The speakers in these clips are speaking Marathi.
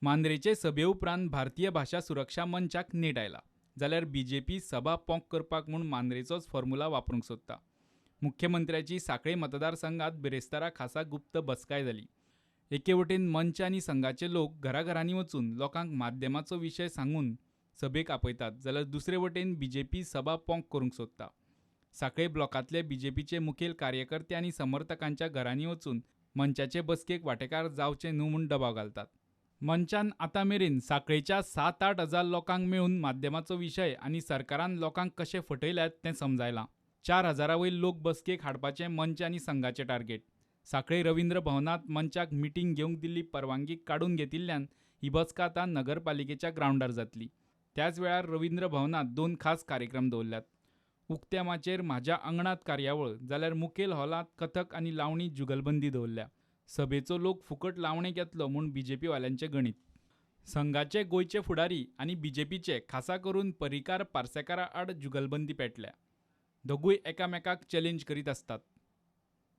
मांद्रेचे सभे उपरांत भारतीय भाषा सुरक्षा मंचाक नेट आयला जाल्यार बीजेपी सभा पोंक करपाक म्हूण मांद्रेचोच फॉर्म्युला वापरूंक सोदता। मुख्यमंत्र्याची सांखळे मतदारसंघात बिरेस्तारा खासा गुप्त बसकाय जाली। एके वटेन मंच आनी संघाचे लोक घराघरांनी वचून लोकांक माध्यमाचो विशय सांगून सभेक आपयतात, जाल्यार दुसरे वटेन बीजेपी सभा पोंक करूंक सोदता। सांखळे ब्लॉकांतले बीजेपीचे मुखेल कार्यकर्ते आनी समर्थकांच्या घरांनी वचून मंचाचे बसकेक वांटेकार जावचे न्हू म्हूण दबाव घालतात। मंचान आतां मेरेन सांखळेच्या 7-8 हजार लोकांक मेळून माध्यमाचो विशय आनी सरकारान लोकांक कशे फटयल्यात तें समजायलां। 4,000 वयर लोक बसकेक हाडपाचें मंच आनी संघाचें टार्गेट। सांखळे रवींद्र भवनांत मंचाक मिटींग घेवंक दिल्ली परवानगी काडून घेतिल्ल्यान ही बसका आतां नगरपालिकेच्या ग्राउंडार जातली। त्याच वेळार रवींद्र भवनांत 2 खास कार्यक्रम दवरल्यात। उक्त्या माचयेर म्हाज्या आंगणात कार्यावळ, जाल्यार मुखेल हॉलांत कथक आनी लावणी जुगलबंदी दवरल्या। सभेचो लोक फुकट लावणेक येतलो म्हूण बीजेपी वाल्यांचें गणीत। संघाचे गोंयचे फुडारी आनी बीजेपीचे खासा करून पर्रीकार पार्सेकारा आड जुगलबंदी पेटल्या। दोगूय एकामेकाक चॅलेंज करीत आसतात।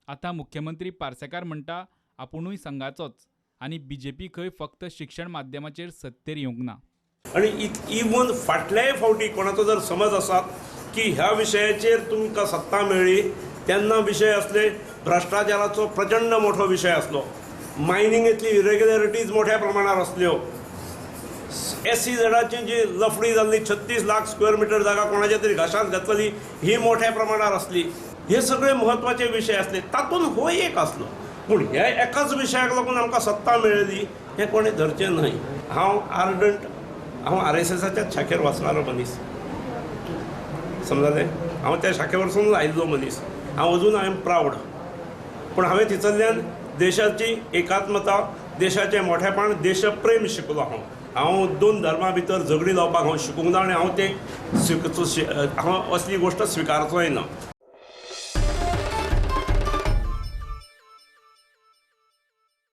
आतां मुख्यमंत्री पार्सेकार म्हणटा आपुणूय संघाचोच आनी बीजेपी खंय फक्त शिक्षण माध्यमाचेर सत्तेर येवंक ना। आणि इवन फाटल्याय फावटी कोणाचो जर समज आसात की ह्या विशयाचेर तुमकां सत्ता मेळ्ळी तेन्ना विशय असले भ्रष्टाचाराचो प्रचंड मोठो विशय असलो, मायनिंगेतली इरेग्युलरिटीज मोठ्या प्रमाणात असल्यो, SEZची जी लफडी जाल्ली 36 लाख स्क्वेअर मीटर जागा कोणाच्या तरी घशांत घातली ही मोठ्या प्रमाणात असली। हे सगळे महत्वाचे विषय असले, तातूंत हो एक असलो। पूण ह्या एकाच विशयाक लागून आमकां सत्ता मेळ्ळी हें कोणें धरचें न्हय। हांव RSSच्या शाखेर वचणारो मनीस, समजलें। हांव त्या शाखे वरसून आयिल्लो मनीस, हांव अजून आय एम प्राऊड। पूण हांवें थिचल्ल्यान देशाची एकात्मता, देशाचें मोठेपण, देशप्रेम शिकलो। हांव 2 धर्मां भितर झगडी लावपाक हांव शिकूंक ना आनी हांव असली गोश्ट स्विकारचोय ना।